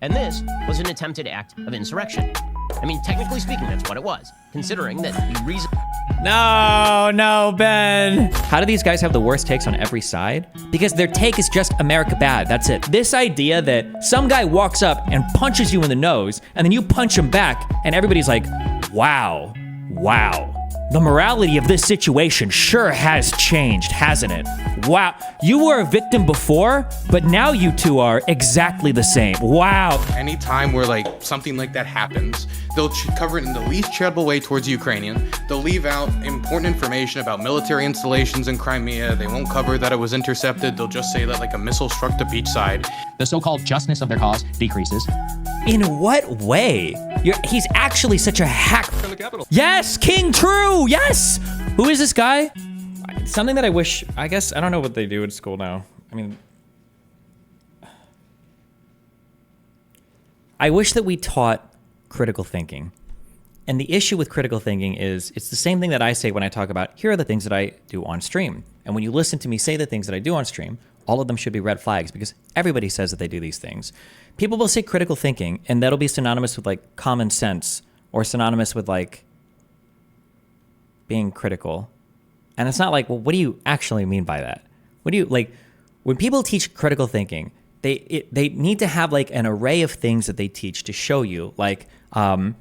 And this was an attempted act of insurrection. I mean, technically speaking, that's what it was, considering that the reason... No, Ben. How do these guys have the worst takes on every side? Because their take is just America bad, that's it. This idea that some guy walks up and punches you in the nose, and then you punch him back, and everybody's like, wow. The morality of this situation sure has changed, hasn't it? Wow, you were a victim before, but now you two are exactly the same. Wow. Anytime where like something like that happens, they'll cover it in the least charitable way towards the Ukrainian. They'll leave out important information about military installations in Crimea. They won't cover that it was intercepted. They'll just say that like a missile struck the beach side. The so-called justness of their cause decreases. In what way? He's actually such a hack. From the Capitol. Yes, King True, yes! Who is this guy? Something that I wish, I guess, I don't know what they do in school now. I mean, I wish that we taught critical thinking. And the issue with critical thinking is it's the same thing that I say when I talk about, here are the things that I do on stream. And when you listen to me say the things that I do on stream, all of them should be red flags because everybody says that they do these things. People will say critical thinking, and that'll be synonymous with like common sense or synonymous with like being critical. And it's not like, well, what do you actually mean by that? What do you like when people teach critical thinking? They need to have like an array of things that they teach to show you, like in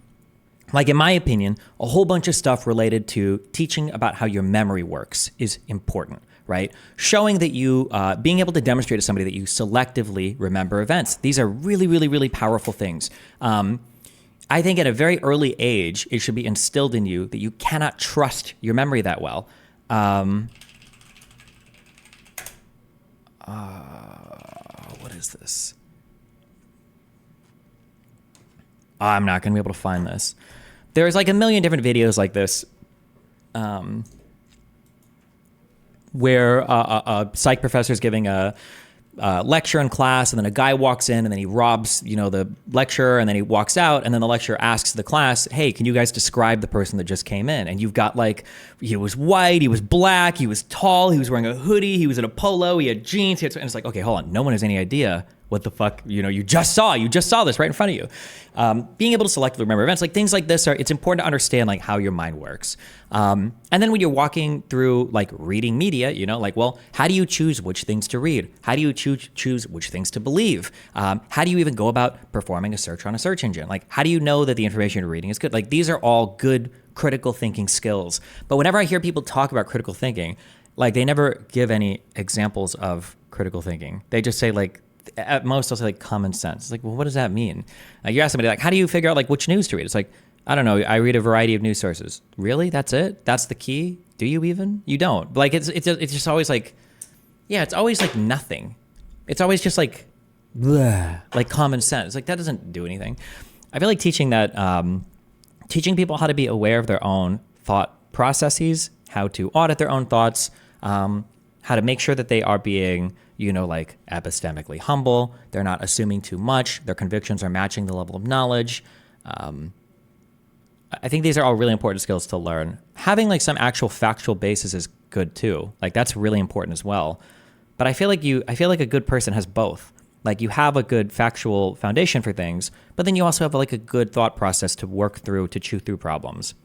my opinion, a whole bunch of stuff related to teaching about how your memory works is important, right? Showing that you, being able to demonstrate to somebody that you selectively remember events. These are really, really, really powerful things. I think at a very early age, it should be instilled in you that you cannot trust your memory that well. What is this? I'm not going to be able to find this. There's like a million different videos like this where a psych professor is giving a lecture in class, and then a guy walks in and then he robs, the lecturer, and then he walks out, and then the lecturer asks the class, hey, can you guys describe the person that just came in? And you've got like, he was white, he was black, he was tall, he was wearing a hoodie, he was in a polo, he had jeans, and it's like, okay, hold on, no one has any idea what the fuck, you just saw this right in front of you. Being able to selectively remember events, like things like this it's important to understand like how your mind works. And then when you're walking through like reading media, well, how do you choose which things to read? How do you choose which things to believe? How do you even go about performing a search on a search engine? Like, how do you know that the information you're reading is good? Like, these are all good critical thinking skills. But whenever I hear people talk about critical thinking, like they never give any examples of critical thinking. They just say like, at most, I'll say like common sense. It's like, well, what does that mean? You ask somebody like, how do you figure out like which news to read? It's like, I don't know. I read a variety of news sources. Really? That's it? That's the key? Do you even? You don't. Like it's just always like, yeah, it's always like nothing. It's always just like, bleh, like common sense. Like that doesn't do anything. I feel like teaching people how to be aware of their own thought processes, how to audit their own thoughts, how to make sure that they are being like epistemically humble. They're not assuming too much. Their convictions are matching the level of knowledge. I think these are all really important skills to learn. Having like some actual factual basis is good too. Like that's really important as well. But I feel like a good person has both. Like you have a good factual foundation for things, but then you also have like a good thought process to work through, to chew through problems,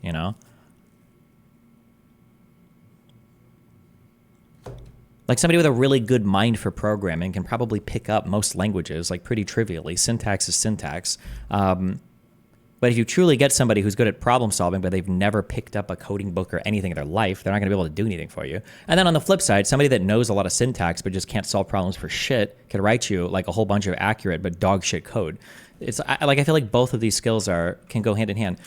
Like somebody with a really good mind for programming can probably pick up most languages like pretty trivially. Syntax is syntax. But if you truly get somebody who's good at problem solving, but they've never picked up a coding book or anything in their life, they're not going to be able to do anything for you. And then on the flip side, somebody that knows a lot of syntax but just can't solve problems for shit can write you like a whole bunch of accurate but dog shit code. I feel like both of these skills can go hand in hand.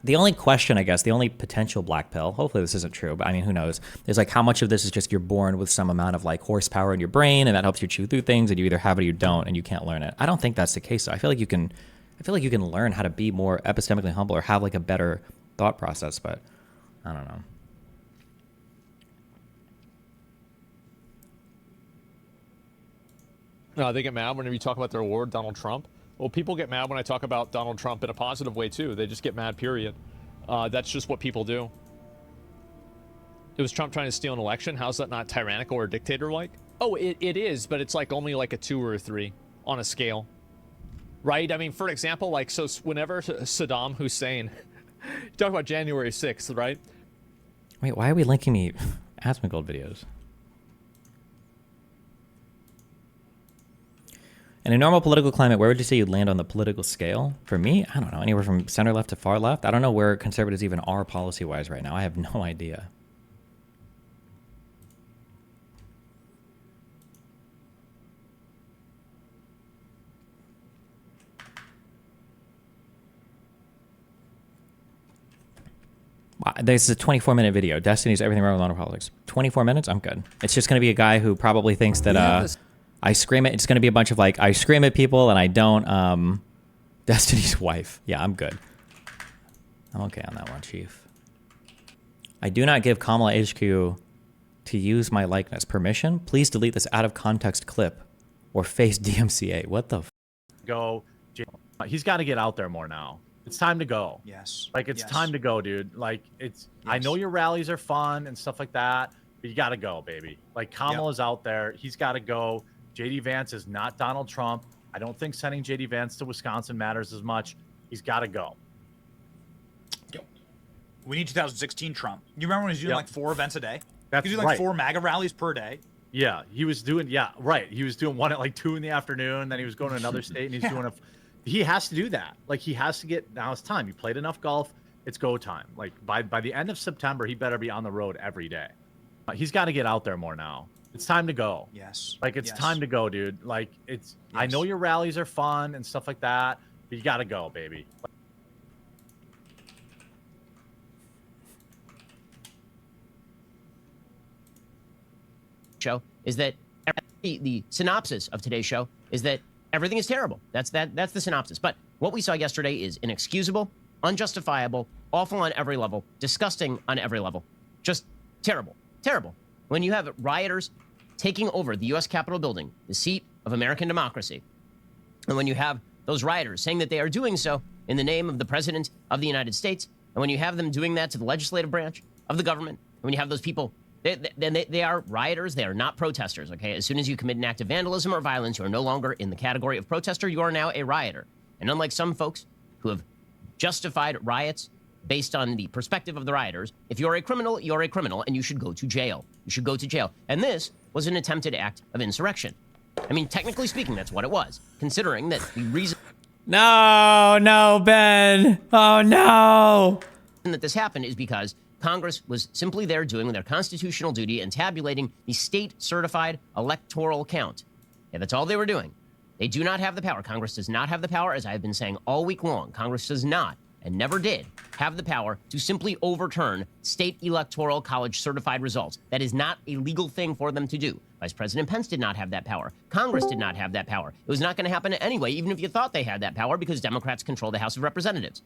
The only question, I guess, the only potential black pill, hopefully this isn't true, but I mean, who knows, is like how much of this is just you're born with some amount of like horsepower in your brain and that helps you chew through things and you either have it or you don't and you can't learn it. I don't think that's the case though. I feel like you can learn how to be more epistemically humble or have like a better thought process, but I don't know. No, they get mad whenever you talk about their award, Donald Trump. Well, people get mad when I talk about Donald Trump in a positive way, too. They just get mad, period. That's just what people do. It was Trump trying to steal an election. How's that not tyrannical or dictator-like? Oh, it is, but it's like only like a 2 or a 3 on a scale. right? I mean, for example, like, so whenever Saddam Hussein, talk about January 6th, right? Wait, why are we linking me Asmongold videos? In a normal political climate, where would you say you'd land on the political scale? For me, I don't know, anywhere from center left to far left. I don't know where conservatives even are policy-wise right now. I have no idea. This is a 24-minute video. Destiny's Everything Wrong with Modern Politics. 24 minutes? I'm good. It's just going to be a guy who probably thinks that I scream it. It's going to be a bunch of like, I scream at people and I don't. Destiny's wife. Yeah, I'm good. I'm okay on that one, Chief. I do not give Kamala HQ to use my likeness. Permission? Please delete this out of context clip or face DMCA. What the f? Go. He's got to get out there more now. It's time to go. Yes. Like, it's time to go, dude. Like, it's, I know your rallies are fun and stuff like that, but you got to go, baby. Like, Kamala's out there. He's got to go. JD Vance is not Donald Trump. I don't think sending JD Vance to Wisconsin matters as much. He's got to go. We need 2016 Trump. You remember when he was doing like 4 events a day? That's He was doing like 4 MAGA rallies per day. Yeah, he was doing, he was doing one at like 2 in the afternoon. Then he was going to another state and he's doing he has to do that. Like, he has to get, now it's time. He played enough golf. It's go time. Like, by the end of September, he better be on the road every day. He's got to get out there more now. It's time to go. Yes. Like, it's time to go, dude. Like, it's, I know your rallies are fun and stuff like that, but you got to go, baby. Show is that the synopsis of today's show is that everything is terrible. That's the synopsis. But what we saw yesterday is inexcusable, unjustifiable, awful on every level, disgusting on every level. Just terrible. Terrible. When you have rioters taking over the U.S. Capitol building, the seat of American democracy, and when you have those rioters saying that they are doing so in the name of the President of the United States, and when you have them doing that to the legislative branch of the government, and when you have those people, they are rioters, they are not protesters, okay? As soon as you commit an act of vandalism or violence, you are no longer in the category of protester, you are now a rioter. And unlike some folks who have justified riots based on the perspective of the rioters, if you're a criminal, and you should go to jail. You should go to jail. And this was an attempted act of insurrection. I mean, technically speaking, that's what it was, considering that the reason... No, Ben. Oh, no. ...that this happened is because Congress was simply there doing their constitutional duty and tabulating the state-certified electoral count. Yeah, that's all they were doing. They do not have the power. Congress does not have the power, as I've been saying all week long. Congress does not, and never did, have the power to simply overturn state electoral college certified results. That is not a legal thing for them to do. Vice President Pence did not have that power. Congress did not have that power. It was not going to happen anyway, even if you thought they had that power, because Democrats control the House of Representatives.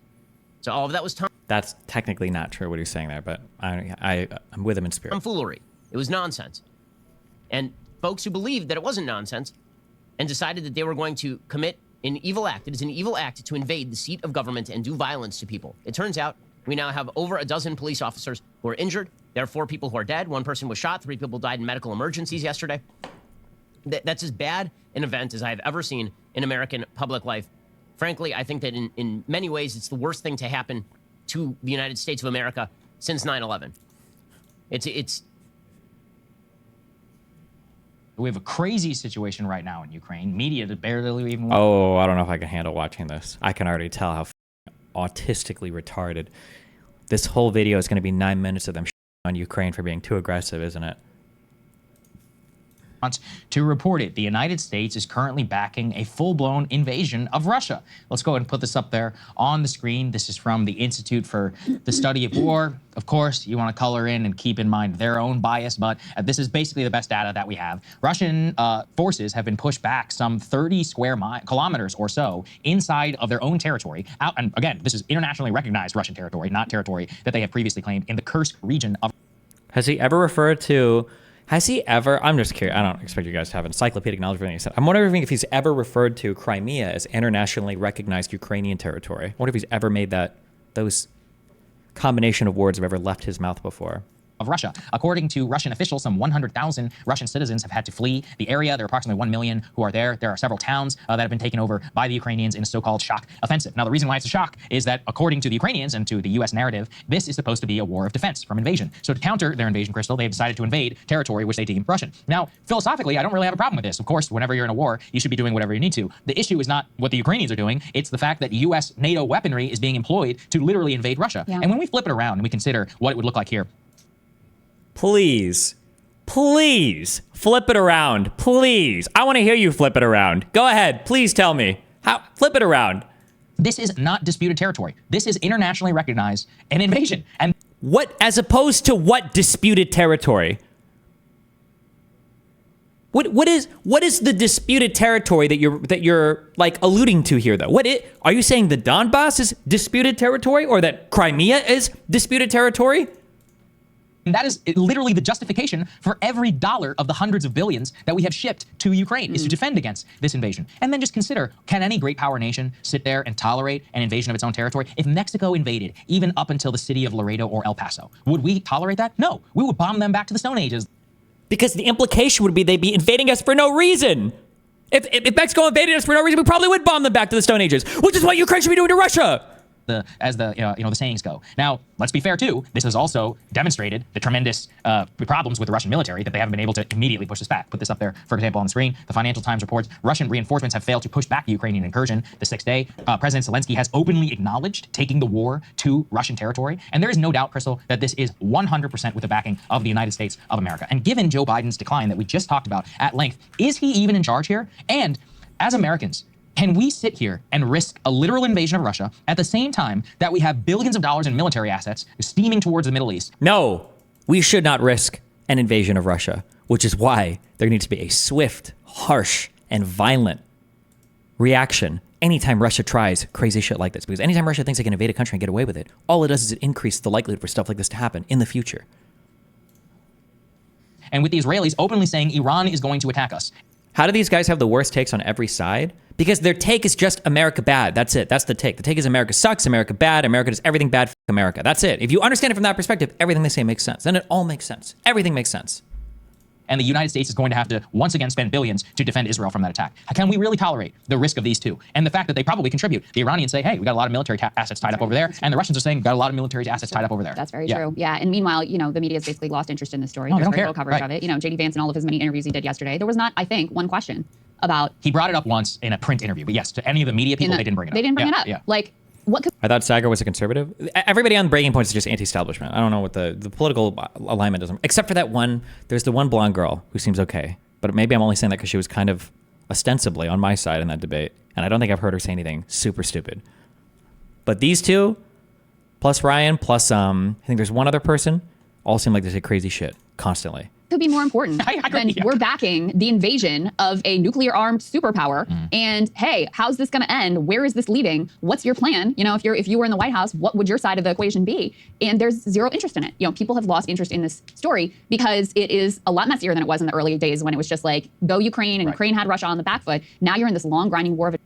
So all of that was That's technically not true what he's saying there, but I'm with him in spirit. tomfoolery. It was nonsense. And folks who believed that it wasn't nonsense and decided that they were going to commit an evil act. It is an evil act to invade the seat of government and do violence to people. It turns out we now have over a dozen police officers who are injured. There are 4 people who are dead. 1 person was shot. 3 people died in medical emergencies yesterday. That's as bad an event as I've ever seen in American public life. Frankly, I think that in many ways, it's the worst thing to happen to the United States of America since 9/11. It's We have a crazy situation right now in Ukraine. Media barely even... Oh, I don't know if I can handle watching this. I can already tell how autistically retarded. This whole video is going to be 9 minutes of them on Ukraine for being too aggressive, isn't it? To report it, the United States is currently backing a full-blown invasion of Russia. Let's go ahead and put this up there on the screen. This is from the Institute for the Study of War. Of course, you want to color in and keep in mind their own bias, but this is basically the best data that we have. Russian forces have been pushed back some 30 square kilometers or so inside of their own territory. And again, this is internationally recognized Russian territory, not territory that they have previously claimed in the Kursk region of... Has he ever referred to... Has he ever, I'm just curious, I don't expect you guys to have encyclopedic knowledge of anything he said. I'm wondering if he's ever referred to Crimea as internationally recognized Ukrainian territory. I wonder if he's ever made those combination of words have ever left his mouth before. of Russia. According to Russian officials, some 100,000 Russian citizens have had to flee the area. There are approximately 1 million who are there. There are several towns that have been taken over by the Ukrainians in a so-called shock offensive. Now, the reason why it's a shock is that according to the Ukrainians and to the U.S. narrative, this is supposed to be a war of defense from invasion. So to counter their invasion, Krystal, they've decided to invade territory which they deem Russian. Now, philosophically, I don't really have a problem with this. Of course, whenever you're in a war, you should be doing whatever you need to. The issue is not what the Ukrainians are doing. It's the fact that U.S. NATO weaponry is being employed to literally invade Russia. Yeah. And when we flip it around and we consider what it would look like here, Please flip it around. Please. I want to hear you flip it around. Go ahead. Please tell me. How? Flip it around. this is not disputed territory. This is internationally recognized an invasion. And What, as opposed to what disputed territory? What is the disputed territory that you're like alluding to here, though? Are you saying the Donbass is disputed territory, or that Crimea is disputed territory? And that is literally the justification for every dollar of the hundreds of billions that we have shipped to Ukraine is to defend against this invasion. And then just consider, can any great power nation sit there and tolerate an invasion of its own territory? If Mexico invaded, even up until the city of Laredo or El Paso, would we tolerate that? No, we would bomb them back to the Stone Ages. Because the implication would be they'd be invading us for no reason. If Mexico invaded us for no reason, we probably would bomb them back to the Stone Ages, which is what Ukraine should be doing to Russia. As the sayings go. Now, let's be fair too. This has also demonstrated the tremendous problems with the Russian military, that they haven't been able to immediately push this back. Put this up there, for example, on the screen. The Financial Times reports Russian reinforcements have failed to push back the Ukrainian incursion the sixth day. President Zelensky has openly acknowledged taking the war to Russian territory, and there is no doubt, Krystal, that this is 100% with the backing of the United States of America. And given Joe Biden's decline that we just talked about at length, is he even in charge here? And as Americans, can we sit here and risk a literal invasion of Russia at the same time that we have billions of dollars in military assets steaming towards the Middle East? No, we should not risk an invasion of Russia, which is why there needs to be a swift, harsh, and violent reaction anytime Russia tries crazy shit like this. Because anytime Russia thinks they can invade a country and get away with it, all it does is it increases the likelihood for stuff like this to happen in the future. And with the Israelis openly saying Iran is going to attack us. How do these guys have the worst takes on every side? Because their take is just America bad. That's it. That's the take. The take is America sucks, America bad, America does everything bad, America. That's it. If you understand it from that perspective, everything they say makes sense. Then it all makes sense. Everything makes sense. And the United States is going to have to once again spend billions to defend Israel from that attack. Can we really tolerate the risk of these two? And the fact that they probably contribute. The Iranians say, hey, we got a lot of military assets tied up over there. And the Russians are saying, got a lot of military assets tied up over there. That's very true. Yeah. And meanwhile, the media has basically lost interest in this story. There's very little coverage of it. JD Vance and all of his many interviews he did yesterday, there was not, I think, one question about. He brought it up once in a print interview, but yes, to any of the media people, they didn't bring it up. They didn't bring it up. Yeah. Like, what could I thought Saagar was a conservative. Everybody on Breaking Points is just anti-establishment. I don't know what the political alignment doesn't, except for that one. There's the one blonde girl who seems okay, but maybe I'm only saying that because she was kind of ostensibly on my side in that debate, and I don't think I've heard her say anything super stupid. But these two, plus Ryan, plus I think there's one other person, all seem like they say crazy shit constantly. could be more important than we're backing the invasion of a nuclear-armed superpower? And hey, how's this going to end? Where is this leading? What's your plan? If you were in the White House, what would your side of the equation be? And there's zero interest in it. People have lost interest in this story because it is a lot messier than it was in the early days when it was just like, go Ukraine, and Ukraine had Russia on the back foot. Now you're in this long grinding war of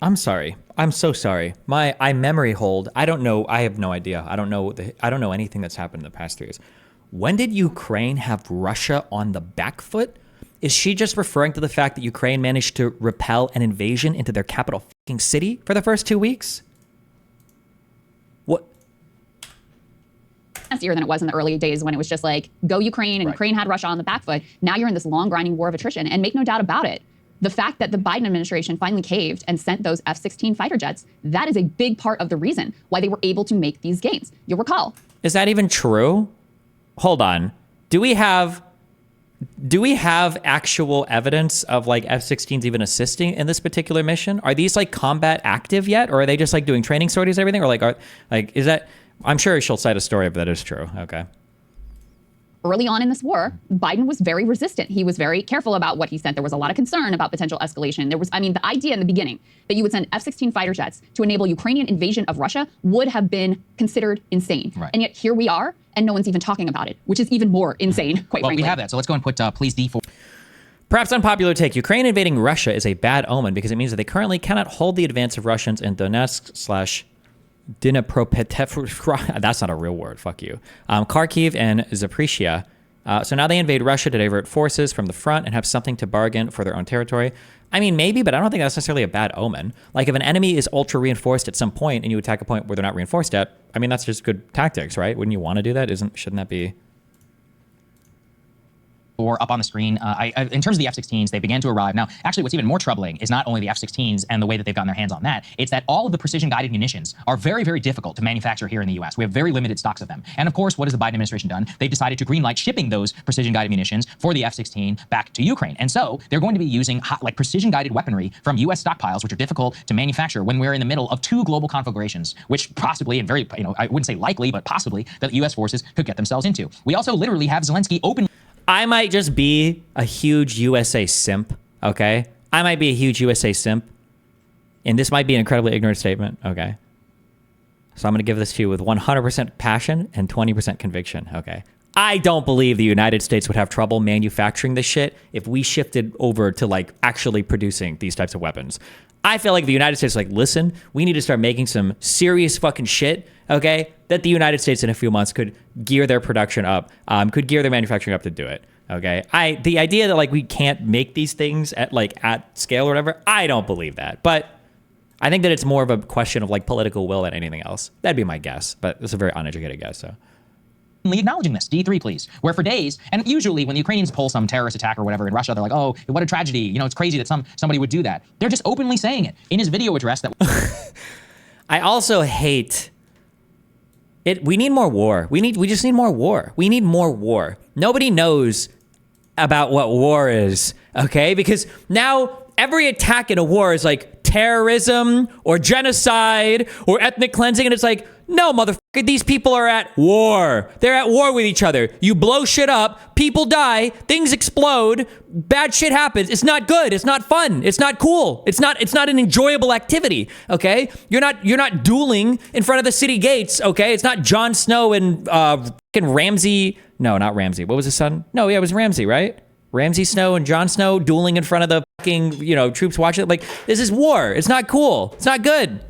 I'm sorry. I'm so sorry. I memory hold. I don't know. I have no idea. I don't know anything that's happened in the past 3 years. When did Ukraine have Russia on the back foot? Is she just referring to the fact that Ukraine managed to repel an invasion into their capital fucking city for the first 2 weeks? What? messier than it was in the early days when it was just like, go Ukraine, and Ukraine had Russia on the back foot. Now you're in this long grinding war of attrition. And make no doubt about it, the fact that the Biden administration finally caved and sent those F-16 fighter jets, that is a big part of the reason why they were able to make these gains. You'll recall. Is that even true? Hold on. Do we have actual evidence of like F-16s even assisting in this particular mission? Are these like combat active yet? Or are they just like doing training sorties and everything? Or is that, I'm sure she'll cite a story if that is true. Okay. Early on in this war, Biden was very resistant. He was very careful about what he sent. There was a lot of concern about potential escalation. The idea in the beginning that you would send F-16 fighter jets to enable Ukrainian invasion of Russia would have been considered insane. And yet here we are, and no one's even talking about it, which is even more insane, quite frankly. We have that. So let's go and put please D4. Perhaps unpopular take. Ukraine invading Russia is a bad omen because it means that they currently cannot hold the advance of Russians in Donetsk / Dnipropetrovsk. That's not a real word. Fuck you. Kharkiv and Zaporizhia. So now they invade Russia to divert forces from the front and have something to bargain for their own territory. I mean, maybe, but I don't think that's necessarily a bad omen. Like, if an enemy is ultra reinforced at some point and you attack a point where they're not reinforced at, I mean, that's just good tactics, right? Wouldn't you want to do that? Shouldn't that be... Or up on the screen. In terms of the F-16s, they began to arrive. Now, actually, what's even more troubling is not only the F-16s and the way that they've gotten their hands on that, it's that all of the precision-guided munitions are very, very difficult to manufacture here in the U.S. We have very limited stocks of them. And of course, what has the Biden administration done? They've decided to greenlight shipping those precision-guided munitions for the F-16 back to Ukraine. And so they're going to be using precision-guided weaponry from U.S. stockpiles, which are difficult to manufacture when we're in the middle of two global conflagrations, which possibly, and very, I wouldn't say likely, but possibly, that U.S. forces could get themselves into. We also literally have Zelensky openly... I might just be a huge USA simp, okay? I might be a huge USA simp, and this might be an incredibly ignorant statement, okay? So I'm going to give this to you with 100% passion and 20% conviction, okay? I don't believe the United States would have trouble manufacturing this shit if we shifted over to, like, actually producing these types of weapons. I feel like the United States is like, listen, we need to start making some serious fucking shit, okay? That the United States in a few months could gear their production up, could gear their manufacturing up to do it, okay? The idea that, like, we can't make these things at scale or whatever, I don't believe that. But I think that it's more of a question of, like, political will than anything else. That'd be my guess, but it's a very uneducated guess, so. Acknowledging this, D3 please, where for days, and usually when the Ukrainians pull some terrorist attack or whatever in Russia, they're like, oh, what a tragedy, you know, it's crazy that somebody would do that. They're just openly saying it in his video address that... I also hate it. We need more war. We just need more war. We need more war. Nobody knows about what war is, okay? Because now every attack in a war is like terrorism or genocide or ethnic cleansing, and it's like, no, motherfucker, these people are at war. They're at war with each other. You blow shit up, people die, things explode, bad shit happens. It's not good. It's not fun. It's not cool. It's not an enjoyable activity, okay? You're not dueling in front of the city gates, okay? It's not Jon Snow and fucking Ramsay. No, not Ramsay. What was his son? No, yeah, it was Ramsay, right? Ramsay Snow and Jon Snow dueling in front of the fucking, troops watching it. Like, this is war. It's not cool. It's not good.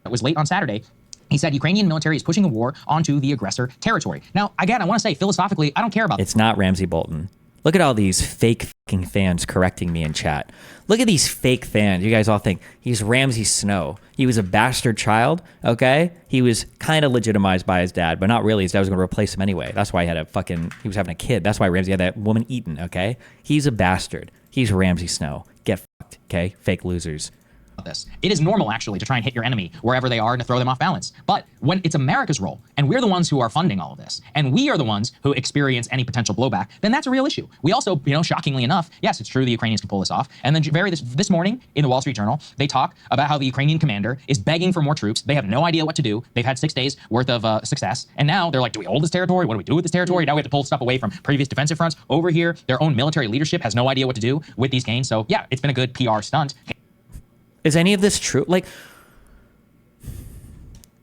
It was late on Saturday. He said Ukrainian military is pushing a war onto the aggressor territory. Now, again, I want to say philosophically, I don't care about... It's not Ramsay Bolton. Look at all these fake fucking fans correcting me in chat. Look at these fake fans. You guys all think he's Ramsay Snow. He was a bastard child, okay? He was kind of legitimized by his dad, but not really. His dad was going to replace him anyway. That's why he was having a kid. That's why Ramsay had that woman eaten, okay? He's a bastard. He's Ramsay Snow. Get fucked, okay? Fake losers. This. It is normal, actually, to try and hit your enemy wherever they are and to throw them off balance. But when it's America's role, and we're the ones who are funding all of this, and we are the ones who experience any potential blowback, then that's a real issue. We also, shockingly enough, yes, it's true the Ukrainians can pull this off. And then this morning in the Wall Street Journal, they talk about how the Ukrainian commander is begging for more troops. They have no idea what to do. They've had 6 days worth of success. And now they're like, do we hold this territory? What do we do with this territory? Now we have to pull stuff away from previous defensive fronts. Over here, their own military leadership has no idea what to do with these gains. So yeah, it's been a good PR stunt. Is any of this true? Like,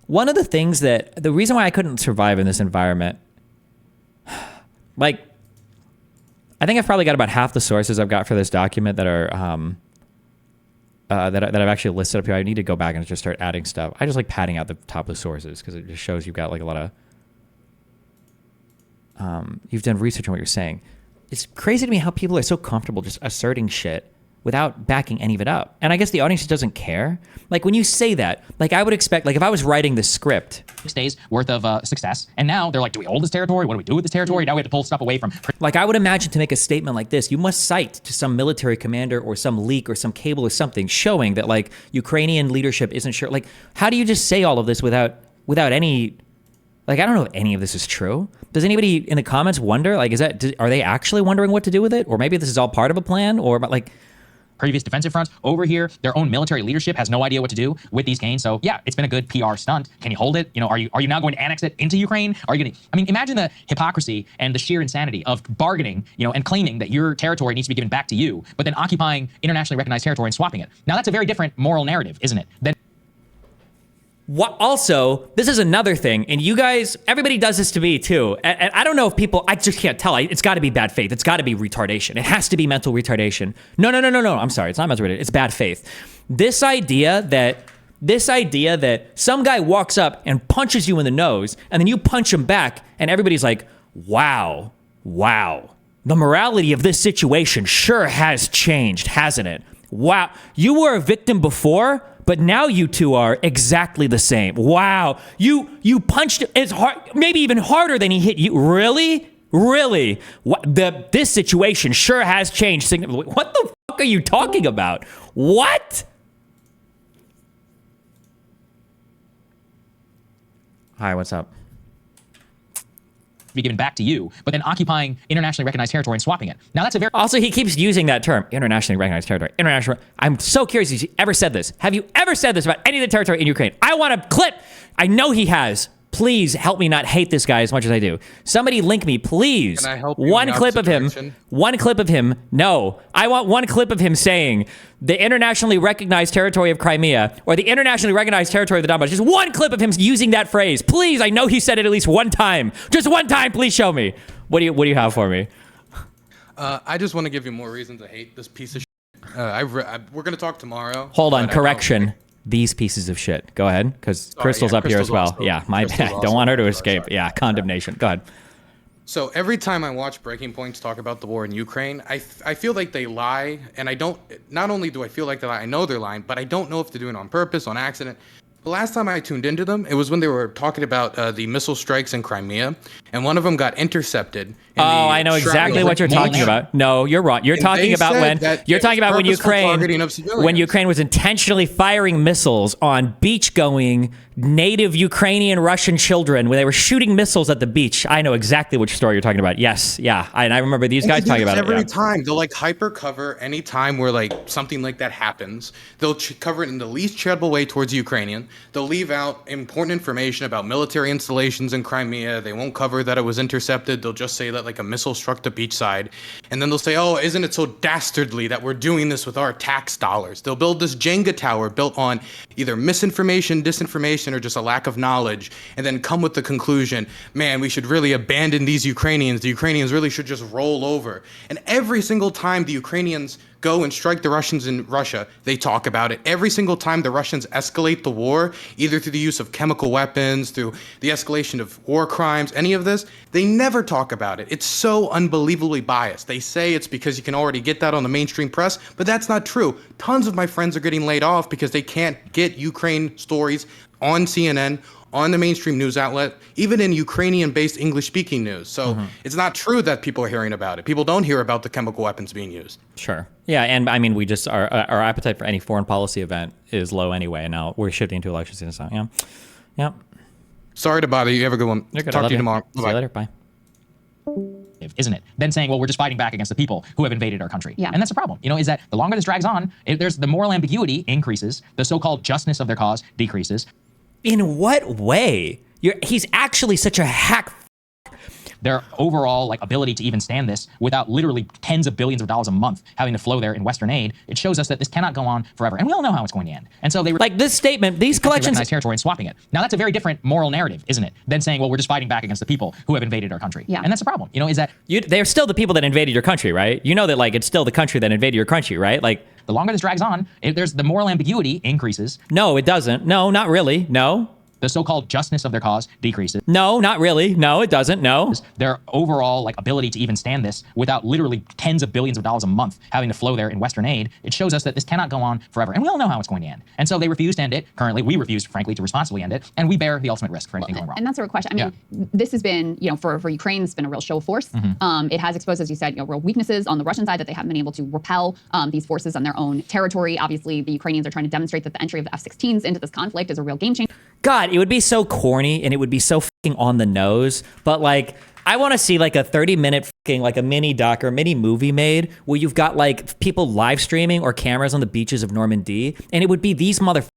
one of the things the reason why I couldn't survive in this environment, like, I think I've probably got about half the sources I've got for this document that are, that I've actually listed up here. I need to go back and just start adding stuff. I just like padding out the top of the sources because it just shows you've got like a lot of, you've done research on what you're saying. It's crazy to me how people are so comfortable just asserting shit without backing any of it up. And I guess the audience just doesn't care. Like, when you say that, like, I would expect, like, if I was writing the script... 6 days worth of success. And now they're like, do we hold this territory? What do we do with this territory? Now we have to pull stuff away from... Like, I would imagine to make a statement like this, you must cite to some military commander or some leak or some cable or something showing that, like, Ukrainian leadership isn't sure. Like, how do you just say all of this without any... Like, I don't know if any of this is true. Does anybody in the comments wonder, like, are they actually wondering what to do with it? Or maybe this is all part of a plan? Or, like... previous defensive fronts. Over here, their own military leadership has no idea what to do with these gains. So yeah, it's been a good PR stunt. Can you hold it? Are you now going to annex it into Ukraine? Are you going to, imagine the hypocrisy and the sheer insanity of bargaining, and claiming that your territory needs to be given back to you, but then occupying internationally recognized territory and swapping it. Now that's a very different moral narrative, isn't it? What, also, this is another thing, and you guys, everybody does this to me too. And I don't know if people, I just can't tell. It's got to be bad faith. It's got to be retardation. It has to be mental retardation. No. I'm sorry. It's not mental retardation. It's bad faith. This idea that some guy walks up and punches you in the nose, and then you punch him back, and everybody's like, wow. The morality of this situation sure has changed, hasn't it? Wow. You were a victim before, but now you two are exactly the same. Wow. You punched as hard, maybe even harder than he hit you. Really? This situation sure has changed. What the fuck are you talking about? What? Hi, what's up? Be given back to you, but then occupying internationally recognized territory and swapping it. Now that's a very Also, he keeps using that term, internationally recognized territory. International. I'm so curious if you ever said this. Have you ever said this about any of the territory in Ukraine? I want a clip. I know he has. Please help me not hate this guy as much as I do. Somebody link me, please. Can I help you one in the clip of opposite him. direction? One clip of him. No. I want one clip of him saying the internationally recognized territory of Crimea or the internationally recognized territory of the Donbass. Just one clip of him using that phrase. Please, I know he said it at least one time. Just one time, please show me. What do you have for me? I just want to give you more reason to hate this piece of shit. We're going to talk tomorrow. Hold on, but I know- correction. These pieces of shit. Go ahead, because Krystal's yeah, up here as Krystal's well. also- Yeah, my Krystal's bad. also- Don't want her to sorry, escape. sorry. Yeah, condemnation. Go ahead. So every time I watch Breaking Points talk about the war in Ukraine, I feel like they lie, and I don't. Not only do I feel like they lie, I know they're lying, but I don't know if they're doing it on purpose, on accident. The last time I tuned into them, it was when they were talking about the missile strikes in Crimea, and one of them got intercepted. Oh, I know exactly what you're talking about. No, you're wrong. You're And talking they about said when that you're it talking was about when purposeful targeting of Ukraine civilians. was intentionally firing missiles on beach-going native Ukrainian Russian children when they were shooting missiles at the beach. I know exactly which story you're talking about. Yes, yeah, and I remember these guys talking about it. Every Yeah. time they'll like hyper cover any time where like something like that happens. They'll cover it in the least charitable way towards the Ukrainian. They'll leave out important information about military installations in Crimea. They won't cover that it was intercepted. They'll just say that like a missile struck the beach side, and then they'll say, "Oh, isn't it so dastardly that we're doing this with our tax dollars?" They'll build this Jenga tower built on either misinformation, disinformation, or just a lack of knowledge, and then come with the conclusion, man, we should really abandon these Ukrainians. The Ukrainians really should just roll over. And every single time the Ukrainians go and strike the Russians in Russia, they talk about it. Every single time the Russians escalate the war, either through the use of chemical weapons, through the escalation of war crimes, any of this, they never talk about it. It's so unbelievably biased. They say it's because you can already get that on the mainstream press, but that's not true. Tons of my friends are getting laid off because they can't get Ukraine stories on CNN, on the mainstream news outlet, even in Ukrainian-based English-speaking news. So it's not true that people are hearing about it. People don't hear about the chemical weapons being used. Sure. Yeah, and I mean, we just our appetite for any foreign policy event is low anyway, and now we're shifting to election season. So yeah, yeah. Sorry to bother you. Have a good one. You're good. I Talk love to you tomorrow. See you Bye-bye. later. Bye. isn't it? Then saying, well, we're just fighting back against the people who have invaded our country. Yeah. And that's the problem, is that the longer this drags on, there's the moral ambiguity increases, the so-called justness of their cause decreases. In what way? He's actually such a hack. Their overall ability to even stand this without literally tens of billions of dollars a month having to flow there in Western aid, it shows us that this cannot go on forever. And we all know how it's going to end. And so they were This statement, these collections, recognized territory and swapping it. Now that's a very different moral narrative, isn't it? Than saying, well, we're just fighting back against the people who have invaded our country. Yeah. And that's the problem, is that they're still the people that invaded your country, right? You know that it's still the country that invaded your country, right? the longer this drags on, there's the moral ambiguity increases. No, it doesn't. No, not really. No. The so-called justness of their cause decreases. No, not really. No, it doesn't. No. Their overall ability to even stand this without literally tens of billions of dollars a month having to flow there in Western aid, it shows us that this cannot go on forever. And we all know how it's going to end. And so they refuse to end it. Currently, we refuse, frankly, to responsibly end it. And we bear the ultimate risk for anything going wrong. And that's a real question. I mean, this has been, for Ukraine, it's been a real show of force. It has exposed, as you said, real weaknesses on the Russian side that they haven't been able to repel these forces on their own territory. Obviously, the Ukrainians are trying to demonstrate that the entry of the F-16s into this conflict is a real game changer. God, it would be so corny and it would be so fucking on the nose. But I want to see a 30-minute fucking a mini doc or mini movie made where you've got people live streaming or cameras on the beaches of Normandy, and it would be these motherfuckers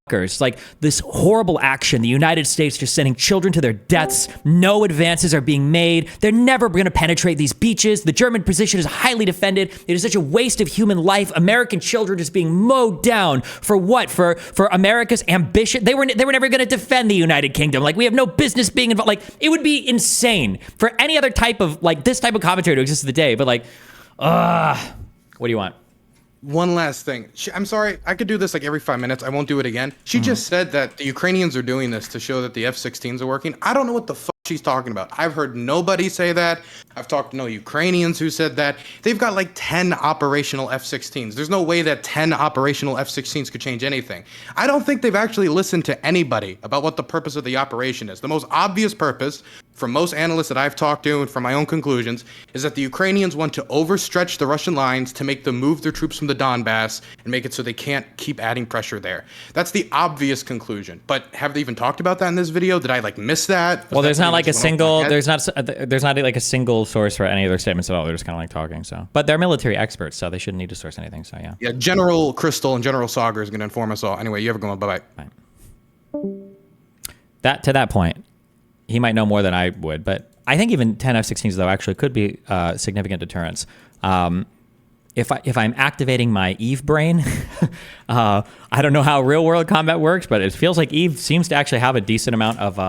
like this horrible action, the United States just sending children to their deaths. No advances are being made. They're never going to penetrate these beaches. The German position is highly defended. It is such a waste of human life. American children just being mowed down for what? For America's ambition. They were never going to defend the United Kingdom. Like, we have no business being involved. Like, it would be insane for any other type of, like, this type of commentary to exist today. But like, what do you want? One last thing. I'm sorry, I could do this like every 5 minutes. I won't do it again. She just said that the Ukrainians are doing this to show that the F-16s are working. I don't know what the fuck she's talking about. I've heard nobody say that. I've talked to no Ukrainians who said that. They've got like 10 operational F-16s. There's no way that 10 operational F-16s could change anything. I don't think they've actually listened to anybody about what the purpose of the operation is. The most obvious purpose, from most analysts that I've talked to and from my own conclusions, is that the Ukrainians want to overstretch the Russian lines to make them move their troops from the Donbass and make it so they can't keep adding pressure there. That's the obvious conclusion. But have they even talked about that in this video? Did I like miss that? Well, there's not like a single, there's not like a single source for any of their statements at all. They're just kind of like talking. So, but they're military experts, so they shouldn't need to source anything. So yeah. Yeah, General Krystal and General Saagar is going to inform us all. Anyway, you have a good one. Bye bye. That to that point, he might know more than I would, but I think even 10 F-16s though actually could be significant deterrence. If I'm activating my Eve brain, I don't know how real world combat works, but it feels like Eve seems to actually have a decent amount of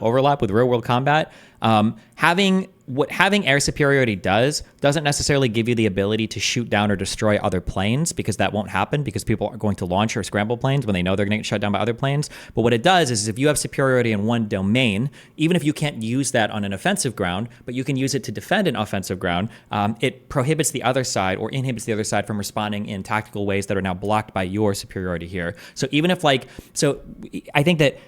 overlap with real world combat. Having air superiority doesn't necessarily give you the ability to shoot down or destroy other planes, because that won't happen because people are going to launch or scramble planes when they know they're going to get shut down by other planes. But what it does is if you have superiority in one domain, even if you can't use that on an offensive ground, but you can use it to defend an offensive ground, it prohibits the other side or inhibits the other side from responding in tactical ways that are now blocked by your superiority here. So even if I think that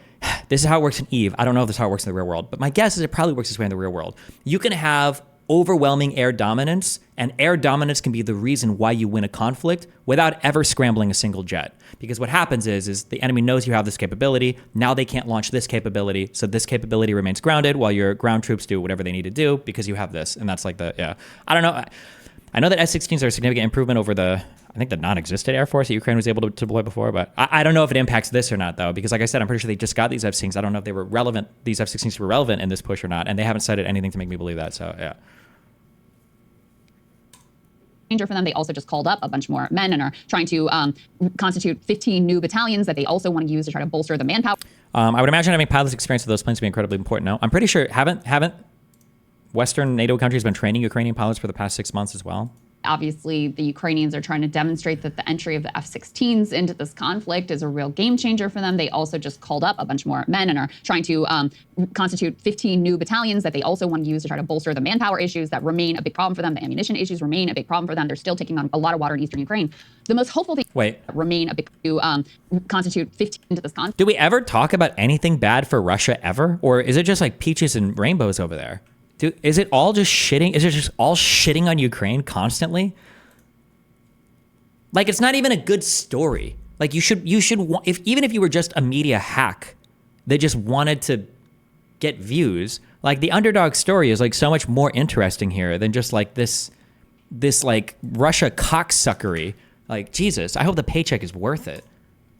this is how it works in Eve. I don't know if this is how it works in the real world, but my guess is it probably works this way in the real world. You can have overwhelming air dominance, and air dominance can be the reason why you win a conflict without ever scrambling a single jet. Because what happens is the enemy knows you have this capability. Now they can't launch this capability, so this capability remains grounded while your ground troops do whatever they need to do because you have this. And that's like I don't know. I know that F-16s are a significant improvement over I think the non-existent Air Force that Ukraine was able to deploy before, but I don't know if it impacts this or not, though, because like I said, I'm pretty sure they just got these F-16s. I don't know if they were relevant, these F-16s were relevant in this push or not, and they haven't cited anything to make me believe that, so yeah. For them, they also just called up a bunch more men and are trying to constitute 15 new battalions that they also want to use to try to bolster the manpower. I would imagine having pilots' experience with those planes would be incredibly important. No, I'm pretty sure haven't Western NATO countries been training Ukrainian pilots for the past 6 months as well? Obviously, the Ukrainians are trying to demonstrate that the entry of the F-16s into this conflict is a real game changer for them. They also just called up a bunch more men and are trying to constitute 15 new battalions that they also want to use to try to bolster the manpower issues that remain a big problem for them. The ammunition issues remain a big problem for them. They're still taking on a lot of water in eastern Ukraine. The most hopeful thing remain a big to constitute 15 into this conflict. Do we ever talk about anything bad for Russia ever? Or is it just like peaches and rainbows over there? Is it all just shitting? Is it just all shitting on Ukraine constantly? Like, it's not even a good story. Like, even if you were just a media hack that just wanted to get views, like the underdog story is like so much more interesting here than just like this like Russia cocksuckery. Like, Jesus, I hope the paycheck is worth it.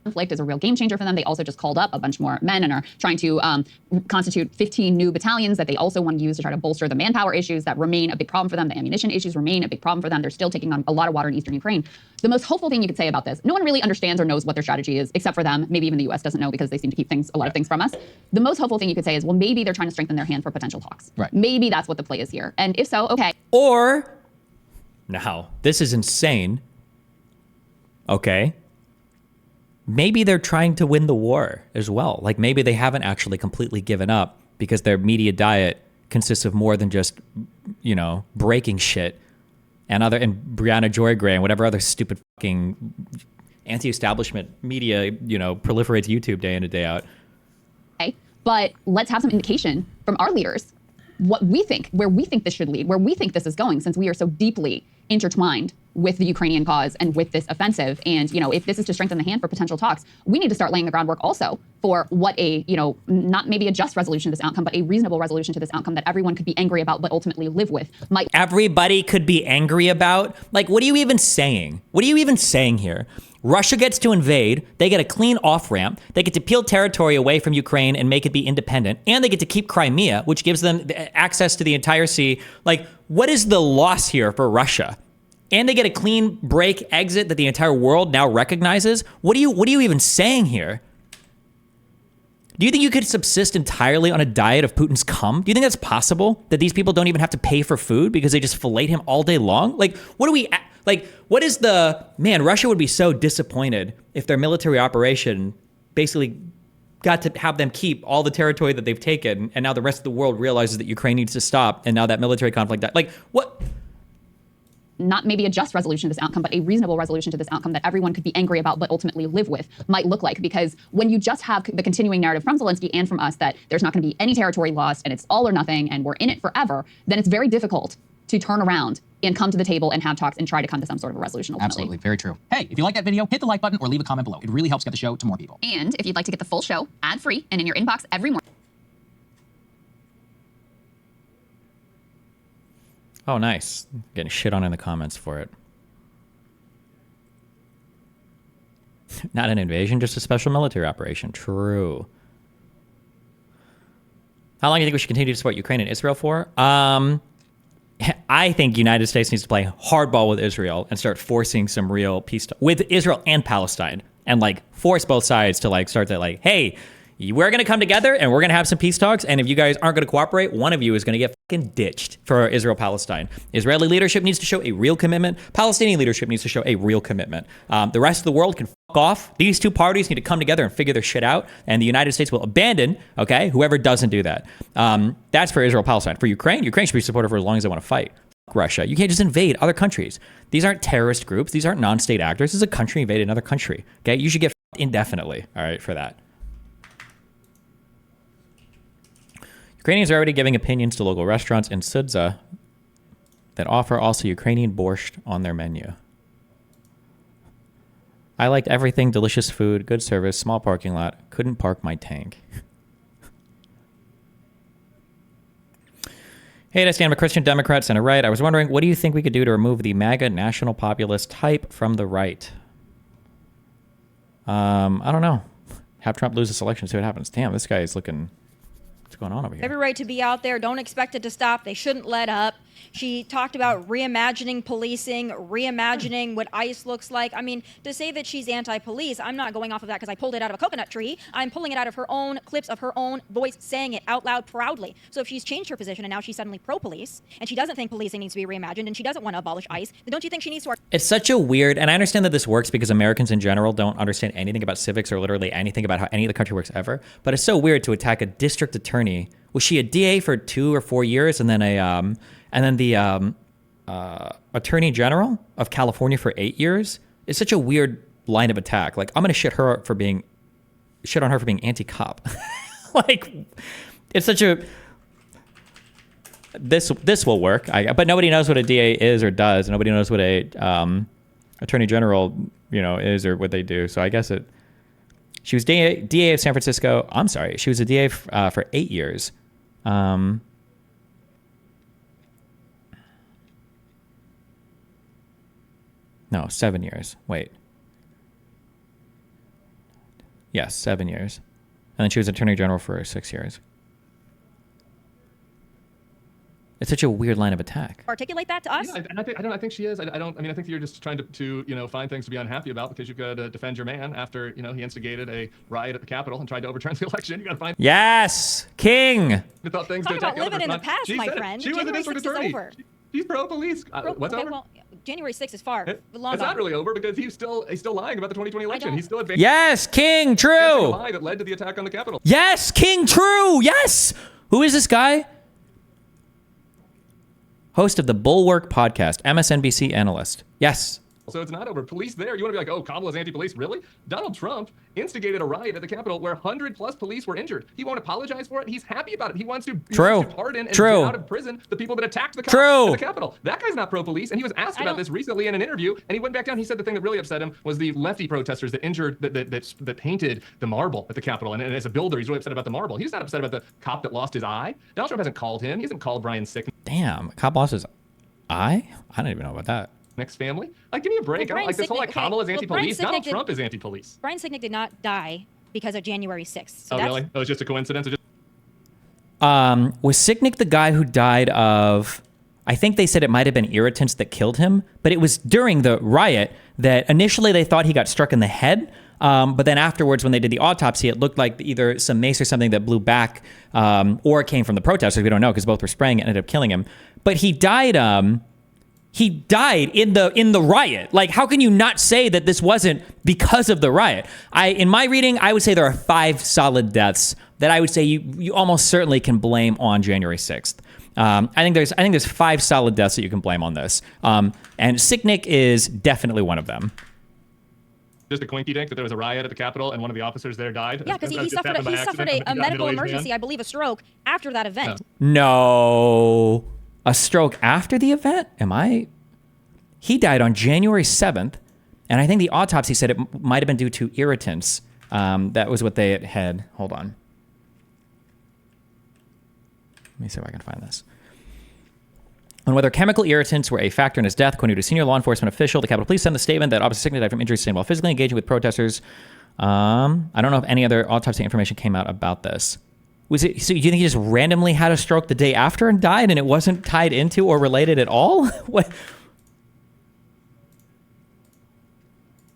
Conflict is a real game changer for them. They also just called up a bunch more men and are trying to constitute 15 new battalions that they also want to use to try to bolster the manpower issues that remain a big problem for them. The ammunition issues remain a big problem for them. They're still taking on a lot of water in eastern Ukraine. The most hopeful thing you could say about this, no one really understands or knows what their strategy is, except for them. Maybe even the U.S. doesn't know because they seem to keep a lot of things from us. The most hopeful thing you could say is, well, maybe they're trying to strengthen their hand for potential talks. Right. Maybe that's what the play is here. And if so, okay. Or, now, this is insane. Okay. Maybe they're trying to win the war as well. Like, maybe they haven't actually completely given up because their media diet consists of more than just, breaking shit and Brianna Joy Gray and whatever other stupid fucking anti-establishment media, proliferates YouTube day in and day out. Okay. But let's have some indication from our leaders what we think, where we think this should lead, where we think this is going, since we are so deeply intertwined with the Ukrainian cause and with this offensive. And, if this is to strengthen the hand for potential talks, we need to start laying the groundwork also for what a, not maybe a just resolution to this outcome, but a reasonable resolution to this outcome that everyone could be angry about, but ultimately live with. Everybody could be angry about? Like, what are you even saying? What are you even saying here? Russia gets to invade. They get a clean off-ramp. They get to peel territory away from Ukraine and make it be independent. And they get to keep Crimea, which gives them access to the entire sea. Like, what is the loss here for Russia? And they get a clean break exit that the entire world now recognizes. What are you even saying here? Do you think you could subsist entirely on a diet of Putin's cum? Do you think that's possible? That these people don't even have to pay for food because they just fillet him all day long? Like, what is the... Man, Russia would be so disappointed if their military operation basically got to have them keep all the territory that they've taken, and now the rest of the world realizes that Ukraine needs to stop, and now that military conflict... Like, what... Not maybe a just resolution to this outcome, but a reasonable resolution to this outcome that everyone could be angry about but ultimately live with might look like. Because when you just have the continuing narrative from Zelensky and from us that there's not going to be any territory lost and it's all or nothing and we're in it forever, then it's very difficult to turn around and come to the table and have talks and try to come to some sort of a resolution ultimately. Absolutely, very true. Hey, if you like that video, hit the like button or leave a comment below. It really helps get the show to more people. And if you'd like to get the full show ad-free and in your inbox every morning. Oh, nice. Getting shit on in the comments for it. Not an invasion, just a special military operation. True. How long do you think we should continue to support Ukraine and Israel for? I think United States needs to play hardball with Israel and start forcing some real peace with Israel and Palestine, and like force both sides to like start that like, hey, we're going to come together and we're going to have some peace talks. And if you guys aren't going to cooperate, one of you is going to get fucking ditched for Israel-Palestine. Israeli leadership needs to show a real commitment. Palestinian leadership needs to show a real commitment. The rest of the world can fuck off. These two parties need to come together and figure their shit out. And the United States will abandon, okay, whoever doesn't do that. That's for Israel-Palestine. For Ukraine should be supported for as long as they want to fight. Fuck Russia. You can't just invade other countries. These aren't terrorist groups. These aren't non-state actors. This is a country invaded another country. Okay, you should get fucked indefinitely, all right, for that. Ukrainians are already giving opinions to local restaurants in Sudza that offer also Ukrainian borscht on their menu. I liked everything, delicious food, good service, small parking lot, couldn't park my tank. Hey, I stand with Christian Democrats and a right. I was wondering, what do you think we could do to remove the MAGA national populist type from the right? I don't know. Have Trump lose this election, see what happens. Damn, this guy is looking... What's going on over here? Every right to be out there. Don't expect it to stop. They shouldn't let up. She talked about reimagining policing, reimagining what ICE looks like. I mean, to say that she's anti-police, I'm not going off of that because I pulled it out of a coconut tree. I'm pulling it out of her own clips of her own voice saying it out loud proudly. So if she's changed her position and now she's suddenly pro-police and she doesn't think policing needs to be reimagined and she doesn't want to abolish ICE, then don't you think she needs to... It's such a weird, and I understand that this works because Americans in general don't understand anything about civics or literally anything about how any of the country works ever, but it's so weird to attack a district attorney. Was she a DA for 2 or 4 years and then the Attorney General of California for 8 years? It's such a weird line of attack. Like, I'm gonna shit on her for being anti-cop. Like, it's such a... This will work, but nobody knows what a DA is or does. Nobody knows what a Attorney General, is or what they do. So I guess it... She was DA of San Francisco. I'm sorry. She was a DA for 8 years. No, 7 years. Wait. Yes, 7 years. And then she was Attorney General for 6 years. It's such a weird line of attack. Articulate that to us? Yeah, and I think she is. I think you're just trying to find things to be unhappy about because you've got to defend your man after, he instigated a riot at the Capitol and tried to overturn the election. You got to find... Yes! King! You thought things Talk about living in the past, my friend. She was a district attorney. She's pro-police. What's over? Well, January 6th is far. It's not really over because he's still lying about the 2020 election. He's still advancing. Yes, King, true. The lie that led to the attack on the Capitol. Yes, King, true. Yes. Who is this guy? Host of the Bulwark podcast, MSNBC analyst. Yes. So it's not over. Police there. You want to be like, oh, Kamala's anti-police? Really? Donald Trump instigated a riot at the Capitol where 100+ police were injured. He won't apologize for it. He's happy about it. He wants to pardon and get out of prison the people that attacked the Capitol. That guy's not pro-police. And he was asked about this recently in an interview, and he went back down. He said the thing that really upset him was the lefty protesters that painted the marble at the Capitol. And as a builder, he's really upset about the marble. He's not upset about the cop that lost his eye. Donald Trump hasn't called him. He hasn't called Brian Sick. Damn, a cop lost his eye? I don't even know about that. Nick's family. Like, give me a break. Well, I don't like this whole like Kamala's anti-police. Brian Donald Sicknick Trump is anti-police. Brian Sicknick did not die because of January 6th. So Oh, that's, really? It was just a coincidence? Was Sicknick the guy who died of, I think they said it might have been irritants that killed him, but it was during the riot that initially they thought he got struck in the head. But then afterwards, when they did the autopsy, it looked like either some mace or something that blew back, or it came from the protesters. We don't know because both were spraying it and ended up killing him. But he died. He died in the riot. Like, how can you not say that this wasn't because of the riot? In my reading, I would say there are 5 solid deaths that I would say you almost certainly can blame on January 6th. I think there's 5 solid deaths that you can blame on this. And Sicknick is definitely one of them. Just a coinky dink that there was a riot at the Capitol and one of the officers there died? yeah, because he Just suffered happened by accident. a He got medical middle-aged man? emergency, I believe a stroke, after that event. No. A stroke after the event? He died on January 7th, and I think the autopsy said it might have been due to irritants. That was what they had. Hold on. Let me see if I can find this. On whether chemical irritants were a factor in his death, according to a senior law enforcement official, the Capitol Police sent a statement that Officer Sicknick died from injuries sustained while physically engaging with protesters. I don't know if any other autopsy information came out about this. So you think he just randomly had a stroke the day after and died, and it wasn't tied into or related at all? What?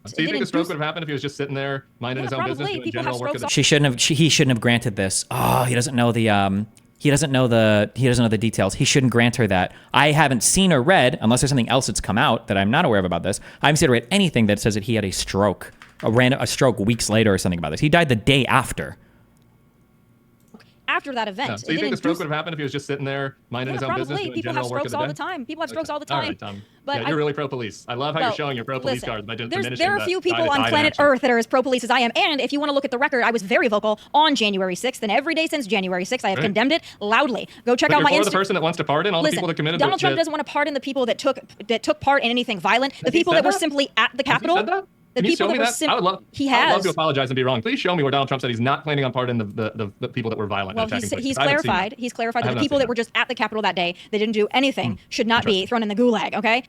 So you think the stroke would have happened if he was just sitting there minding his own business, doing general work of the... He shouldn't have granted this. Oh, he doesn't know the he doesn't know the details. He shouldn't grant her that. I haven't seen or read, unless there's something else that's come out that I'm not aware of about this. I haven't seen or read anything that says that he had a stroke, a stroke weeks later or something about this. He died the day after. After that event. Yeah. So you think the stroke would have happened if he was just sitting there minding his own business, doing People have general work of strokes the all day? the time. People have strokes all the time. All right, Tom. But yeah, you're really pro-police. I love how you're showing your pro-police listen, cards by diminishing there are a the few guy people that on died in planet action. Earth that are as pro-police as I am. And if you want to look at the record, I was very vocal on January 6th, and every day since January 6th, I have condemned it loudly. Go check But out my you're for Instagram. the person that wants to pardon all the people that committed Donald Trump the... doesn't want to pardon the people that took part in anything violent. The Has he people said that were that? simply at the Has he Capitol. said that? The Can you people show me that were that? I would love. He I would love has. to apologize and be wrong. Please show me where Donald Trump said he's not planning on pardoning the people that were violent. Well, and attacking police. he's I haven't seen clarified. that. He's clarified I that have the not people seen that were just at the Capitol that day, they didn't do anything, should not be thrown in the gulag. Okay.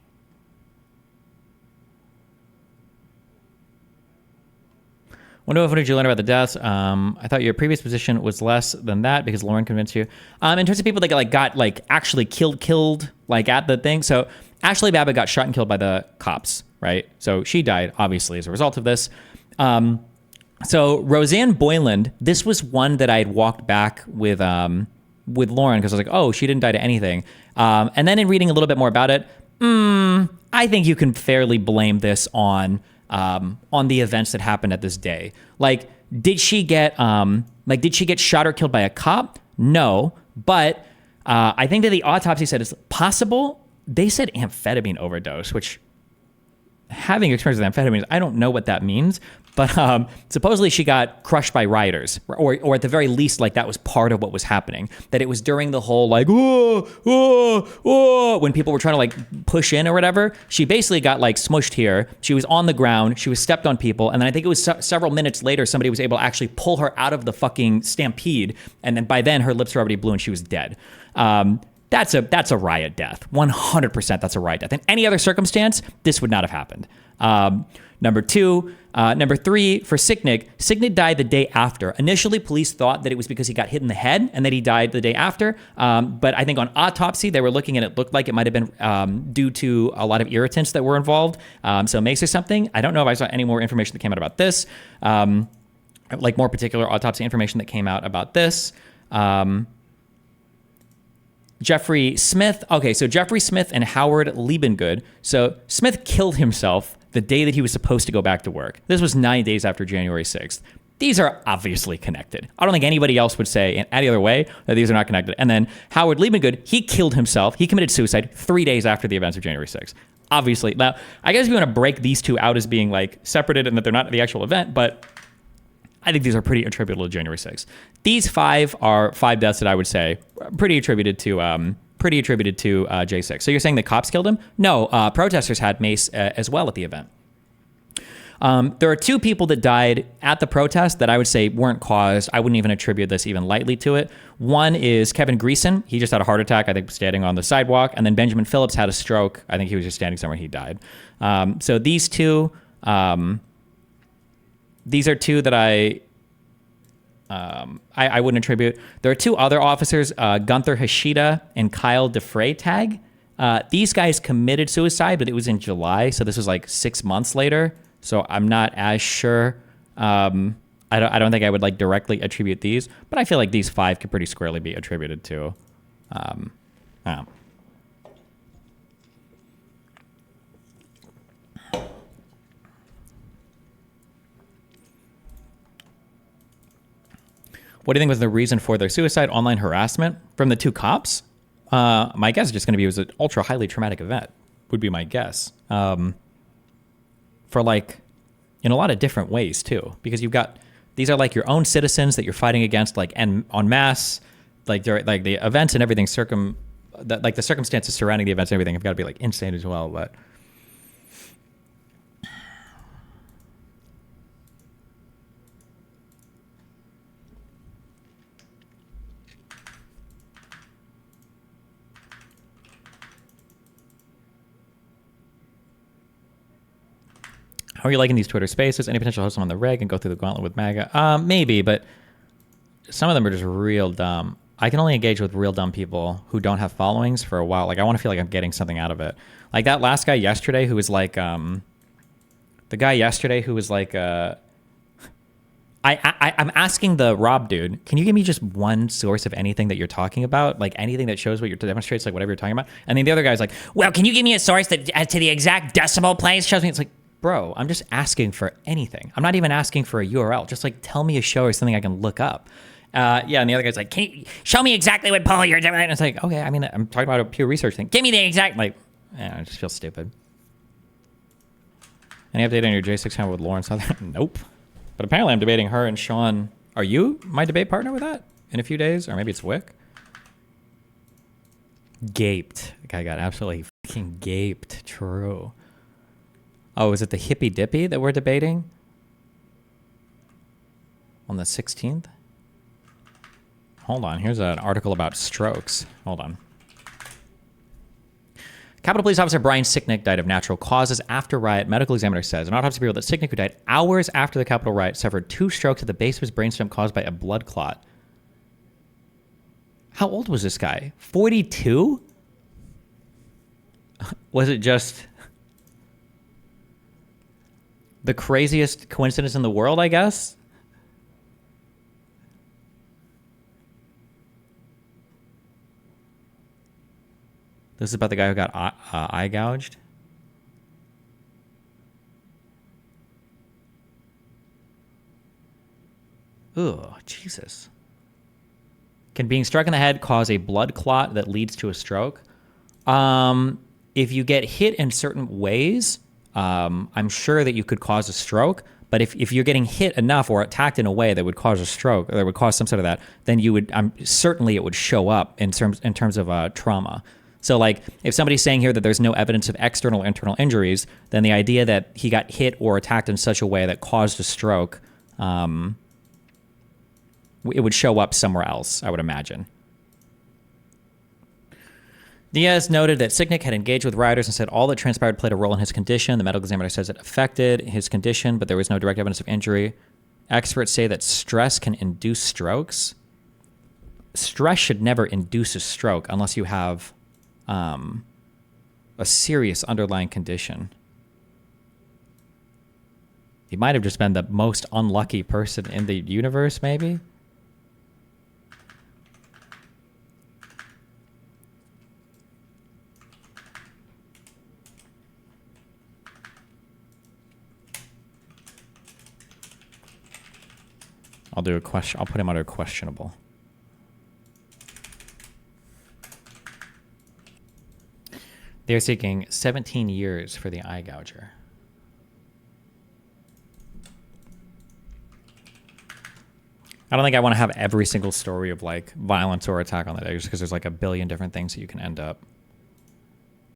What did you learn about the deaths? I thought your previous position was less than that because Lauren convinced you. In terms of people that got actually killed at the thing. So Ashley Babbitt got shot and killed by the cops, right? So she died obviously as a result of this. So Roseanne Boyland, this was one that I had walked back with Lauren because I was like, oh, she didn't die to anything. And then in reading a little bit more about it, I think you can fairly blame this on the events that happened at this day. Like, did she get shot or killed by a cop? No, but I think that the autopsy said it's possible. They said amphetamine overdose, which, having experience with amphetamines, I don't know what that means. But supposedly she got crushed by rioters, or at the very least, that was part of what was happening. That it was during the whole when people were trying to push in or whatever. She basically got smushed here. She was on the ground. She was stepped on people, and then I think it was several minutes later somebody was able to actually pull her out of the fucking stampede, and then by then her lips were already blue and she was dead. That's a riot death. 100% that's a riot death. In any other circumstance, this would not have happened. Number 3, for Sicknick. Sicknick died the day after. Initially, police thought that it was because he got hit in the head and that he died the day after. But I think on autopsy, they were looking and it looked like it might have been due to a lot of irritants that were involved. So mace or something. I don't know if I saw any more information that came out about this. More particular autopsy information that came out about this. Jeffrey Smith. Okay, so Jeffrey Smith and Howard Liebengood. So Smith killed himself the day that he was supposed to go back to work. This was 9 days after January 6th. These are obviously connected. I don't think anybody else would say in any other way that these are not connected. And then Howard Liebengood, he killed himself. He committed suicide 3 days after the events of January 6th. Obviously. Now, I guess if you want to break these two out as being separated and that they're not the actual event, but I think these are pretty attributable to January 6th. These 5 are 5 deaths that I would say pretty attributed to J6. So you're saying the cops killed him? No, protesters had mace as well at the event. There are two people that died at the protest that I would say weren't caused. I wouldn't even attribute this even lightly to it. One is Kevin Greason. He just had a heart attack, I think, standing on the sidewalk. And then Benjamin Phillips had a stroke. I think he was just standing somewhere. He died. So these two, these are two that I wouldn't attribute. There are two other officers, Gunther Hashida and Kyle DeFreytag. These guys committed suicide, but it was in July, so this was like 6 months later. So I'm not as sure. I don't think I would like directly attribute these, but I feel like these 5 could pretty squarely be attributed to. What do you think was the reason for their suicide? Online harassment from the two cops? My guess is just going to be it was an ultra highly traumatic event, would be my guess. For like, in a lot of different ways too, because you've got, these are like your own citizens that you're fighting against, like, and en masse, like the events and everything like the circumstances surrounding the events and everything have got to be like insane as well, but. How are you liking these Twitter spaces? Any potential host them on the reg and go through the gauntlet with MAGA? Maybe, but some of them are just real dumb. I can only engage with real dumb people who don't have followings for a while. Like, I want to feel like I'm getting something out of it. Like that last guy yesterday who was like, the guy yesterday who was like, I'm asking the Rob dude, can you give me just one source of anything that you're talking about? Like anything that shows what you're demonstrates, like whatever you're talking about. And then the other guy's like, well, can you give me a source that to the exact decimal place shows me? It's like, bro, I'm just asking for anything. I'm not even asking for a URL. Just like tell me a show or something I can look up. Yeah, and the other guy's like, can you show me exactly what poll you're doing? And it's like, okay, I mean, I'm talking about a Pew Research thing. Give me the exact, like, I just feel stupid. Any update on your J6 channel with Lauren Southern? Nope. But apparently I'm debating her and Sean. Are you my debate partner with that in a few days? Or maybe it's Wick? Gaped. The guy got absolutely fucking gaped. True. Oh, is it the Hippy Dippy that we're debating? On the 16th? Hold on, here's an article about strokes. Hold on. Capitol Police Officer Brian Sicknick died of natural causes after riot. Medical examiner says an autopsy revealed that Sicknick, who died hours after the Capitol riot, suffered 2 strokes at the base of his brainstem caused by a blood clot. How old was this guy? 42? Was it just the craziest coincidence in the world, I guess? This is about the guy who got eye gouged. Ugh, Jesus. Can being struck in the head cause a blood clot that leads to a stroke? If you get hit in certain ways, I'm sure that you could cause a stroke. But if you're getting hit enough or attacked in a way that would cause a stroke, or that would cause some sort of that, then you would certainly it would show up in terms of trauma. So like if somebody's saying here that there's no evidence of external or internal injuries, then the idea that he got hit or attacked in such a way that caused a stroke, it would show up somewhere else, I would imagine. Diaz noted that Sicknick had engaged with rioters and said all that transpired played a role in his condition. The medical examiner says it affected his condition, but there was no direct evidence of injury. Experts say that stress can induce strokes. Stress should never induce a stroke unless you have a serious underlying condition. He might have just been the most unlucky person in the universe, maybe? I'll do a question. I'll put him under questionable. They're seeking 17 years for the eye gouger. I don't think I want to have every single story of like violence or attack on the day just because there's like a billion different things that you can end up